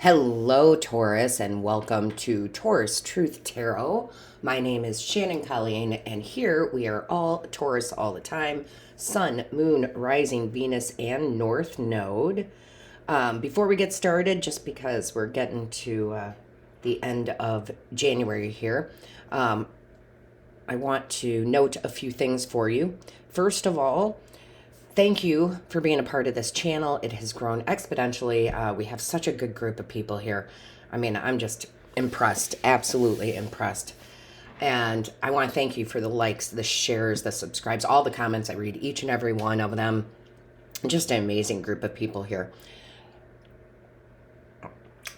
Hello, Taurus, and welcome to Taurus Truth Tarot. My name is Shannon Colleen, and here we are all Taurus all the time. Sun, Moon, Rising, Venus, and North Node. Before we get started, just because we're getting to the end of January here, I want to note a few things for you. First of all, thank you for being a part of this channel. It has grown exponentially. We have such a good group of people here. I mean, I'm just impressed, absolutely impressed. And I want to thank you for the likes, the shares, the subscribes, all the comments. I read each and every one of them. Just an amazing group of people here.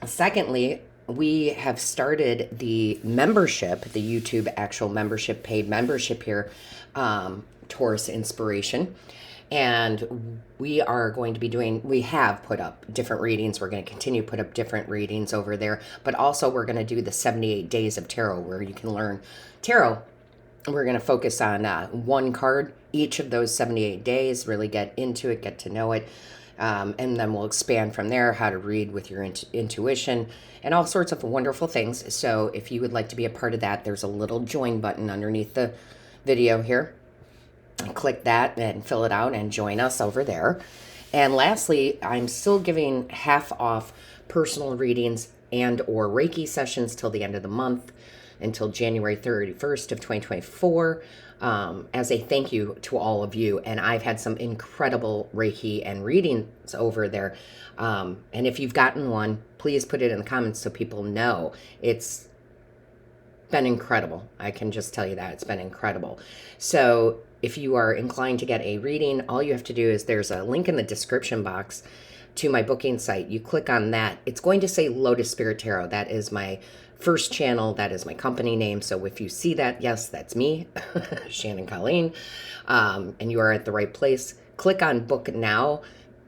Secondly, we have started the membership, the YouTube actual membership, paid membership here, Taurus Inspiration. And we are going to be we have put up different readings. We're going to continue to put up different readings over there. But also we're going to do the 78 days of tarot where you can learn tarot. We're going to focus on one card each of those 78 days, really get into it, get to know it. And then we'll expand from there, how to read with your intuition and all sorts of wonderful things. So if you would like to be a part of that, there's a little join button underneath the video here. Click that and fill it out and join us over there. And lastly, I'm still giving half off personal readings and or Reiki sessions till the end of the month, until January 31st of 2024, as a thank you to all of you. And I've had some incredible Reiki and readings over there. And if you've gotten one, please put it in the comments so people know. It's been incredible. I can just tell you that it's been incredible. So if you are inclined to get a reading, all you have to do is there's a link in the description box to my booking site. You click on that. It's going to say Lotus Spirit Tarot. That is my first channel. That is my company name. So if you see that, yes, that's me, Shannon Colleen, and you are at the right place. Click on Book Now.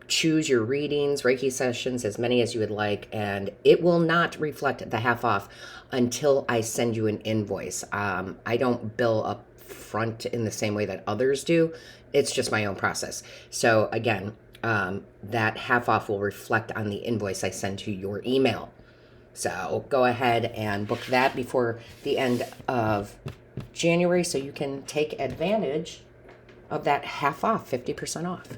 Choose your readings, Reiki sessions, as many as you would like, and it will not reflect the half off until I send you an invoice. I don't bill up front in the same way that others do. It's just my own process. So again, that half off will reflect on the invoice I send to your email. So go ahead and book that before the end of January so you can take advantage of that half off, 50% off.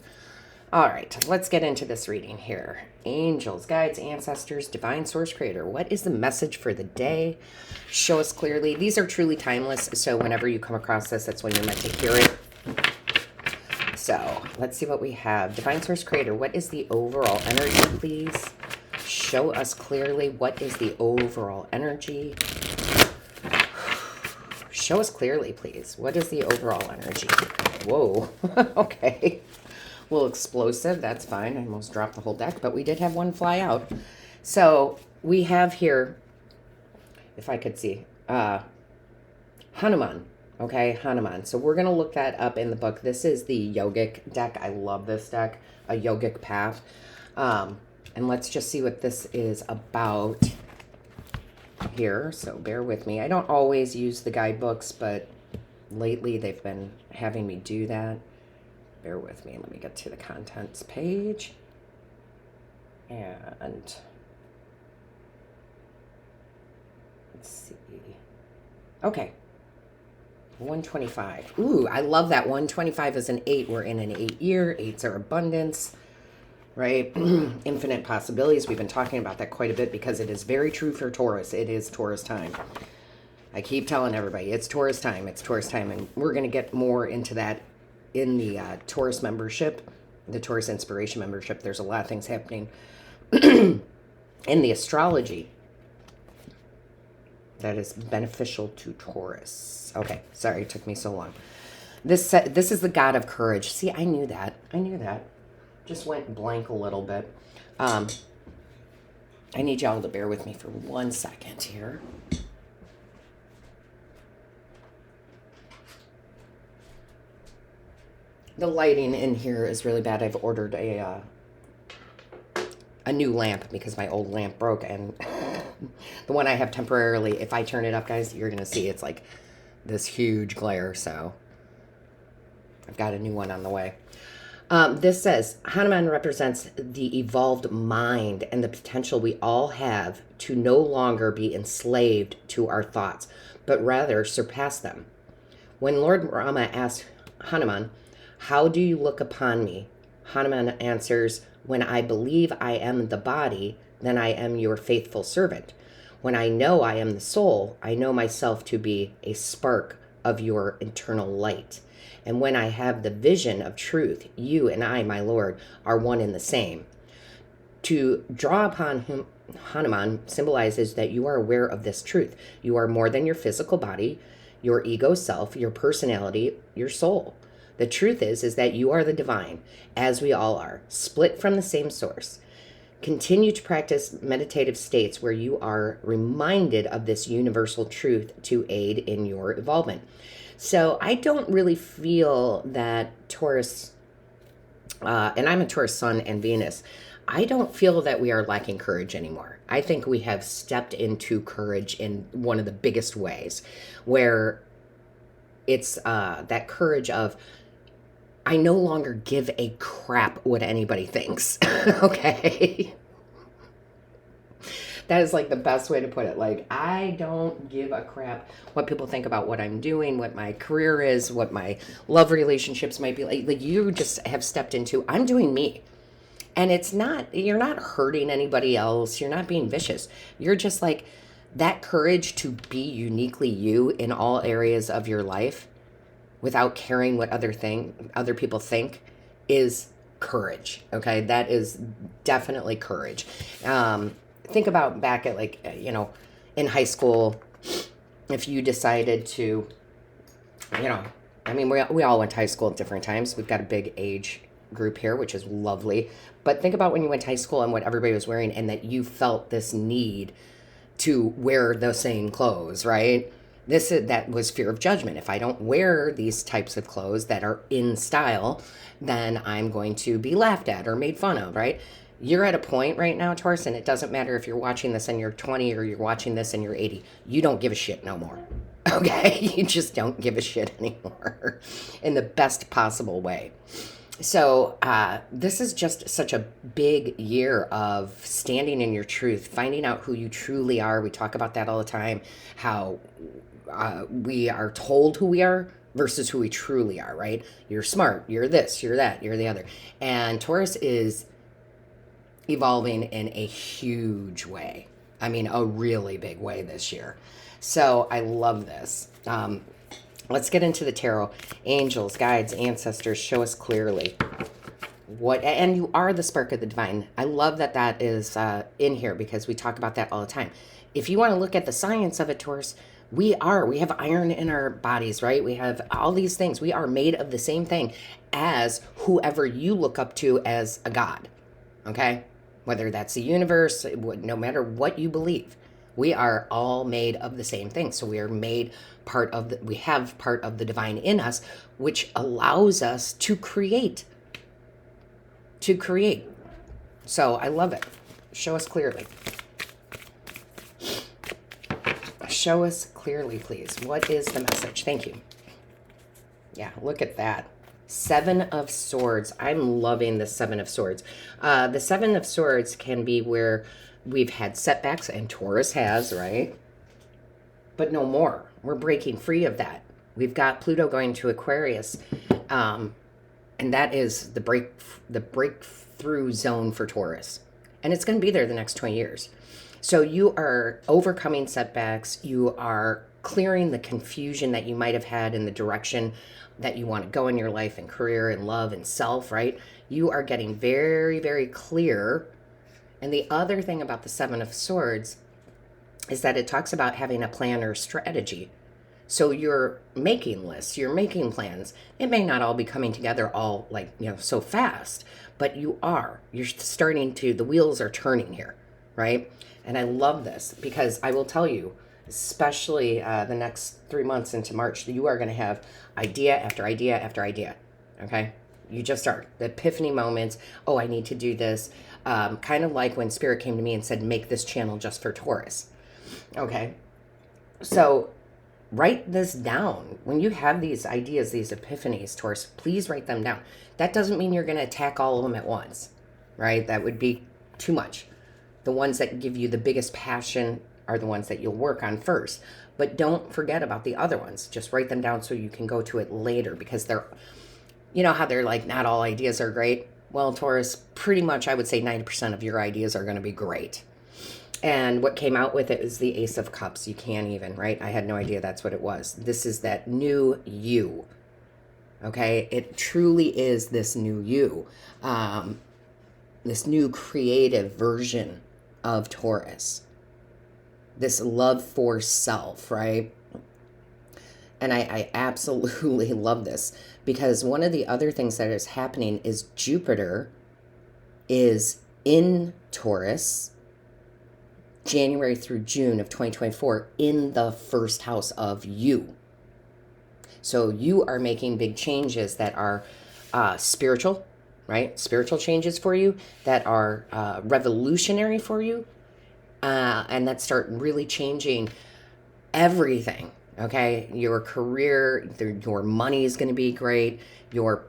All right, let's get into this reading here. Angels, guides, ancestors, divine source creator. What is the message for the day? Show us clearly. These are truly timeless, so whenever you come across this, that's when you're meant to hear it. So let's see what we have. Divine source creator, what is the overall energy, please? Show us clearly. What is the overall energy? Show us clearly, please. What is the overall energy? Whoa, okay. A little explosive, that's fine. I almost dropped the whole deck, but we did have one fly out. So we have here, if I could see, Hanuman. Okay, Hanuman. So we're going to look that up in the book. This is the yogic deck. I love this deck, a yogic path. And let's just see what this is about here. So bear with me. I don't always use the guidebooks, but lately they've been having me do that. Bear with me. Let me get to the contents page. And let's see. Okay. 125. Ooh, I love that. 125 is an 8. We're in an 8 year. 8s are abundance, right? Infinite possibilities. We've been talking about that quite a bit because it is very true for Taurus. It is Taurus time. I keep telling everybody it's Taurus time. It's Taurus time. And we're going to get more into that in the Taurus membership, the Taurus Inspiration membership. There's a lot of things happening in the astrology that is beneficial to Taurus. Okay, sorry it took me so long. This is the god of courage. See, I knew that. Just went blank a little bit. I need y'all to bear with me for 1 second here. The lighting in here is really bad. I've ordered a new lamp because my old lamp broke, and the one I have temporarily, if I turn it up, guys, you're going to see it's like this huge glare, so I've got a new one on the way. This says Hanuman represents the evolved mind and the potential we all have to no longer be enslaved to our thoughts, but rather surpass them. When Lord Rama asked Hanuman, "How do you look upon me?" Hanuman answers, "When I believe I am the body, then I am your faithful servant. When I know I am the soul, I know myself to be a spark of your internal light. And when I have the vision of truth, you and I, my Lord, are one and the same." To draw upon him, Hanuman symbolizes that you are aware of this truth. You are more than your physical body, your ego self, your personality, your soul. The truth is that you are the divine, as we all are, split from the same source. Continue to practice meditative states where you are reminded of this universal truth to aid in your evolvement. So I don't really feel that Taurus, and I'm a Taurus Sun and Venus, I don't feel that we are lacking courage anymore. I think we have stepped into courage in one of the biggest ways, where it's that courage of, I no longer give a crap what anybody thinks. Okay. That is like the best way to put it. Like, I don't give a crap what people think about what I'm doing, what my career is, what my love relationships might be like. Like, you just have stepped into, I'm doing me. And it's not, you're not hurting anybody else. You're not being vicious. You're just like, that courage to be uniquely you in all areas of your life without caring what other people think is courage. Okay. That is definitely courage. Think about back at, like, in high school, if you decided to, I mean, we all went to high school at different times. We've got a big age group here, which is lovely. But think about when you went to high school and what everybody was wearing, and that you felt this need to wear the same clothes, right? That was fear of judgment. If I don't wear these types of clothes that are in style, then I'm going to be laughed at or made fun of, right? You're at a point right now, Taurus, and it doesn't matter if you're watching this and you're 20 or you're watching this and you're 80. You don't give a shit no more. Okay? You just don't give a shit anymore in the best possible way. So this is just such a big year of standing in your truth, finding out who you truly are. We talk about that all the time, how we are told who we are versus who we truly are, right? You're smart, you're this, you're that, you're the other. And Taurus is evolving in a huge way. I mean, a really big way this year. So I love this. Let's get into the tarot. Angels, guides, ancestors, show us clearly what, and you are the spark of the divine. I love that is in here, because we talk about that all the time. If you want to look at the science of it, Taurus, we have iron in our bodies, right? We have all these things. We are made of the same thing as whoever you look up to as a god, okay? Whether that's the universe, no matter what you believe, we are all made of the same thing. So we are made we have part of the divine in us, which allows us to create. So I love it. Show us clearly. Show us clearly, please. What is the message? Thank you. Yeah, look at that. 7 of Swords. I'm loving the 7 of Swords. The 7 of Swords can be where we've had setbacks, and Taurus has, right? But no more. We're breaking free of that. We've got Pluto going to Aquarius, and that is the breakthrough zone for Taurus. And it's going to be there the next 20 years. So you are overcoming setbacks. You are clearing the confusion that you might have had in the direction that you want to go in your life and career and love and self, right? You are getting very, very clear. And the other thing about the 7 of Swords is that it talks about having a plan or strategy. So you're making lists, you're making plans. It may not all be coming together all so fast, but you're starting to, the wheels are turning here, right? And I love this, because I will tell you, especially the next 3 months into March, you are going to have idea after idea after idea, okay? You just are. The epiphany moments, oh, I need to do this. Kind of like when Spirit came to me and said, make this channel just for Taurus. Okay. So write this down. When you have these ideas, these epiphanies, Taurus, please write them down. That doesn't mean you're going to attack all of them at once, right? That would be too much. The ones that give you the biggest passion are the ones that you'll work on first. But don't forget about the other ones. Just write them down so you can go to it later, because they're, you know how they're like, not all ideas are great? Well, Taurus, pretty much I would say 90% of your ideas are going to be great. And what came out with it is the Ace of Cups. You can't even, right? I had no idea that's what it was. This is that new you. Okay? It truly is this new you. This new creative version of Taurus. This love for self, right? And I absolutely love this, because one of the other things that is happening is Jupiter is in Taurus January through June of 2024 in the first house of you. So you are making big changes that are spiritual, right? Spiritual changes for you that are revolutionary for you, and that start really changing everything, okay? Your career, your money is going to be great. Your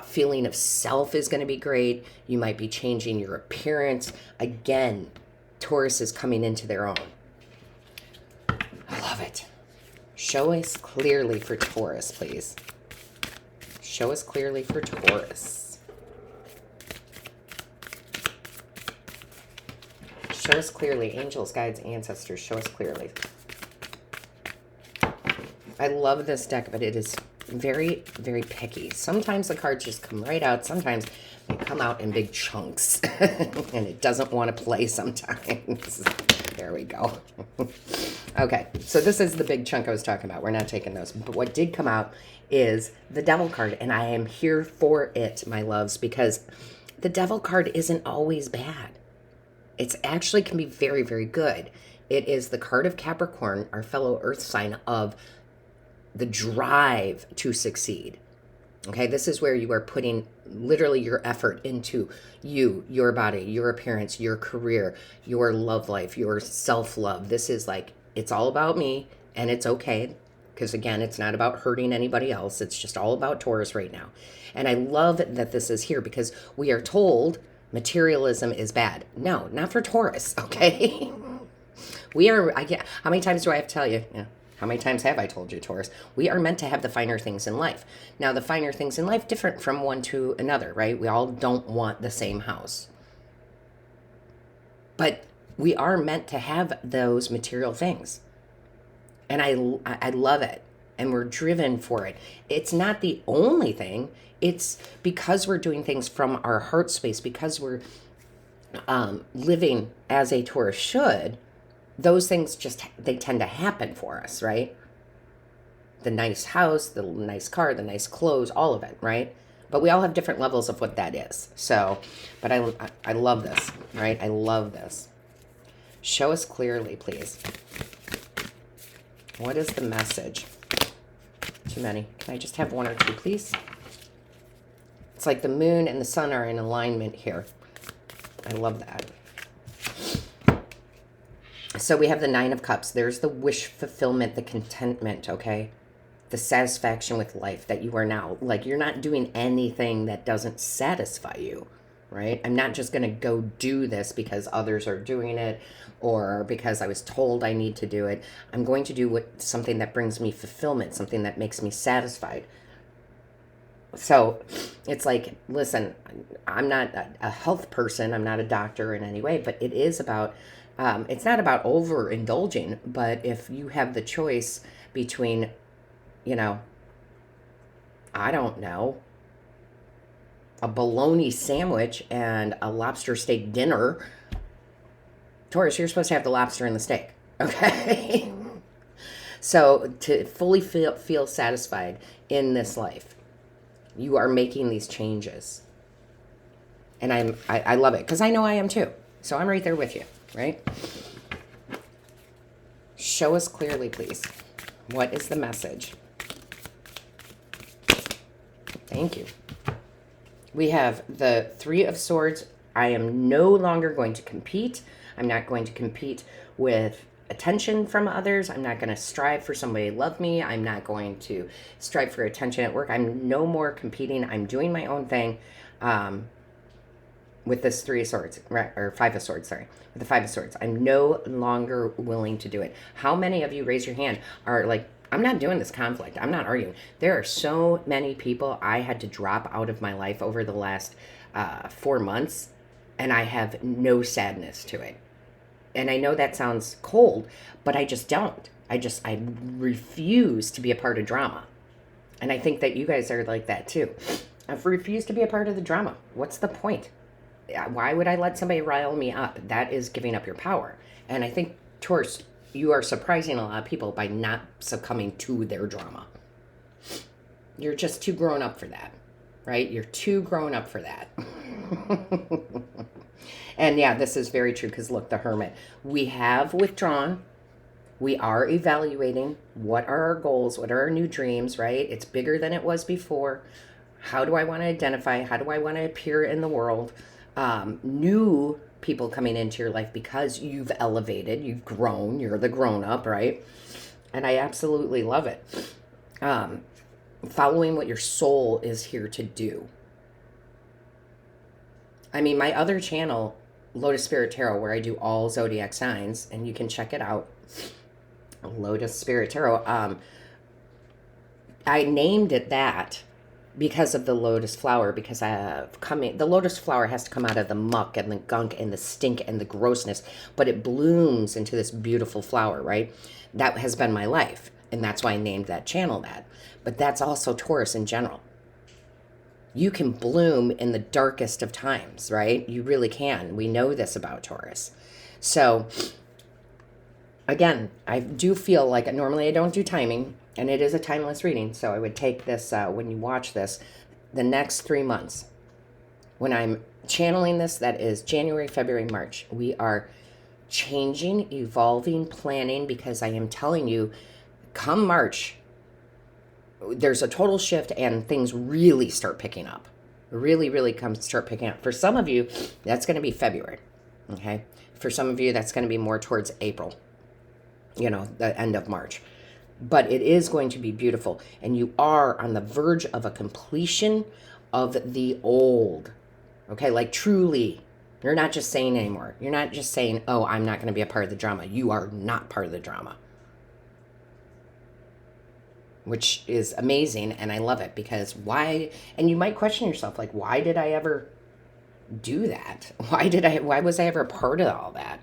feeling of self is going to be great. You might be changing your appearance. Again, Taurus is coming into their own. I love it. Show us clearly for Taurus, please. Show us clearly for Taurus. Show us clearly. Angels, guides, ancestors, show us clearly. I love this deck, but it is very, very picky. Sometimes the cards just come right out. Sometimes they come out in big chunks, and it doesn't want to play sometimes. There we go. Okay, so this is the big chunk I was talking about. We're not taking those. But what did come out is the Devil card, and I am here for it, my loves, because the Devil card isn't always bad. It's actually can be very, very good. It is the card of Capricorn, our fellow earth sign, of the drive to succeed. Okay, this is where you are putting literally your effort into you, your body, your appearance, your career, your love life, your self-love. This is like, it's all about me, and it's okay, because again, it's not about hurting anybody else. It's just all about Taurus right now. And I love that this is here, because we are told materialism is bad. No, not for Taurus, okay? We are, how many times do I have to tell you? Yeah. How many times have I told you, Taurus? We are meant to have the finer things in life. Now, the finer things in life different from one to another, right? We all don't want the same house. But we are meant to have those material things. And I love it. And we're driven for it. It's not the only thing. It's because we're doing things from our heart space, because we're living as a Taurus should. Those things just, they tend to happen for us, right? The nice house, the nice car, the nice clothes, all of it, right? But we all have different levels of what that is. So, but I love this, right? I love this. Show us clearly, please. What is the message? Too many. Can I just have one or two, please? It's like the moon and the sun are in alignment here. I love that. So we have the Nine of Cups. There's the wish fulfillment, the contentment, okay? The satisfaction with life that you are now. Like, you're not doing anything that doesn't satisfy you, right? I'm not just going to go do this because others are doing it or because I was told I need to do it. I'm going to do something that brings me fulfillment, something that makes me satisfied. So it's like, listen, I'm not a health person. I'm not a doctor in any way, but it is about... it's not about overindulging, but if you have the choice between, you know, I don't know, a bologna sandwich and a lobster steak dinner, Taurus, you're supposed to have the lobster and the steak, okay? So to fully feel satisfied in this life, you are making these changes. And I love it, because I know I am too. So I'm right there with you. Right? Show us clearly, please. What is the message? Thank you. We have the Three of Swords. I am no longer going to compete. I'm not going to compete with attention from others. I'm not going to strive for somebody to love me. I'm not going to strive for attention at work. I'm no more competing. I'm doing my own thing. With this Three of Swords, right, or Five of Swords, sorry, with the Five of Swords, I'm no longer willing to do it. How many of you, raise your hand, are like, I'm not doing this conflict. I'm not arguing. There are so many people I had to drop out of my life over the last 4 months, and I have no sadness to it. And I know that sounds cold, but I just don't. I refuse to be a part of drama. And I think that you guys are like that too. I've refused to be a part of the drama. What's the point? Why would I let somebody rile me up? That is giving up your power. And I think, Taurus, you are surprising a lot of people by not succumbing to their drama. You're just too grown up for that, right? You're too grown up for that. And yeah, this is very true because look, the Hermit. We have withdrawn. We are evaluating what are our goals, what are our new dreams, right? It's bigger than it was before. How do I want to identify? How do I want to appear in the world? New people coming into your life because you've elevated, you've grown, you're the grown up, right? And I absolutely love it. Following what your soul is here to do. I mean, my other channel, Lotus Spirit Tarot, where I do all zodiac signs, and you can check it out, Lotus Spirit Tarot. I named it that because of the lotus flower, because the lotus flower has to come out of the muck and the gunk and the stink and the grossness, but it blooms into this beautiful flower, right? That has been my life, and that's why I named that channel that. But that's also Taurus in general. You can bloom in the darkest of times, right? You really can. We know this about Taurus. So, again, I do feel like, normally I don't do timing, and it is a timeless reading, so I would take this, when you watch this, the next 3 months. When I'm channeling this, that is January, February, March. We are changing, evolving, planning, because I am telling you, come March, there's a total shift and things really start picking up. Really, really start picking up. For some of you, that's going to be February, okay? For some of you, that's going to be more towards April, the end of March. But it is going to be beautiful. And you are on the verge of a completion of the old. Okay, like truly. You're not just saying anymore. You're not just saying, oh, I'm not going to be a part of the drama. You are not part of the drama. Which is amazing, and I love it, because why? And you might question yourself, like, why did I ever do that? Why was I ever a part of all that?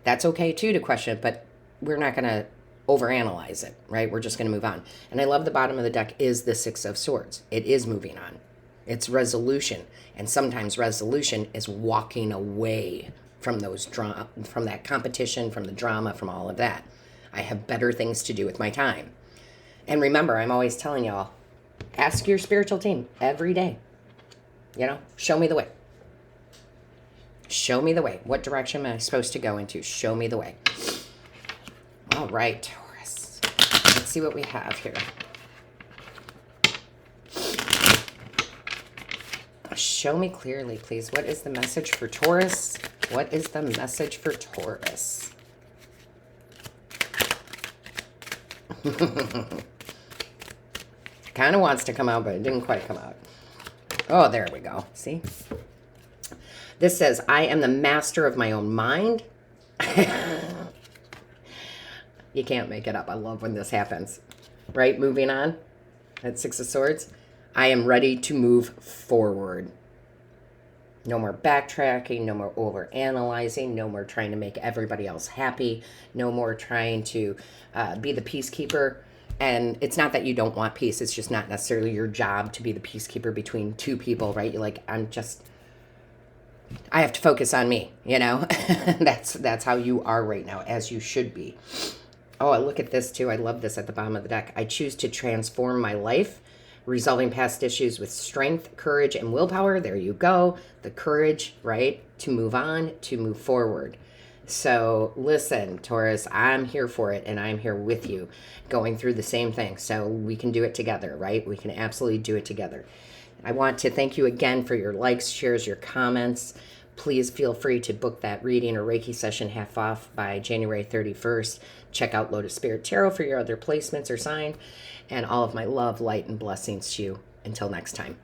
That's okay too to question, but we're not going to overanalyze it, right? We're just going to move on. And I love the bottom of the deck is the Six of Swords. It is moving on. It's resolution. And sometimes resolution is walking away from from that competition, from the drama, from all of that. I have better things to do with my time. And remember, I'm always telling y'all, ask your spiritual team every day. Show me the way. Show me the way. What direction am I supposed to go into? Show me the way. All right, Taurus. Let's see what we have here. Show me clearly, please. What is the message for Taurus? What is the message for Taurus? Kind of wants to come out, but it didn't quite come out. Oh, there we go. See? This says, I am the master of my own mind. You can't make it up. I love when this happens. Right? Moving on. That Six of Swords. I am ready to move forward. No more backtracking. No more overanalyzing. No more trying to make everybody else happy. No more trying to be the peacekeeper. And it's not that you don't want peace. It's just not necessarily your job to be the peacekeeper between two people, right? You're like, I have to focus on me, That's how you are right now, as you should be. Oh, look at this too. I love this at the bottom of the deck. I choose to transform my life, resolving past issues with strength, courage, and willpower. There you go. The courage, right? To move on, to move forward. So listen, Taurus, I'm here for it, and I'm here with you going through the same thing. So we can do it together, right? We can absolutely do it together. I want to thank you again for your likes, shares, your comments. please feel free to book that reading or Reiki session half off by January 31st. Check out Lotus Spirit Tarot for your other placements or sign. And all of my love, light, and blessings to you. Until next time.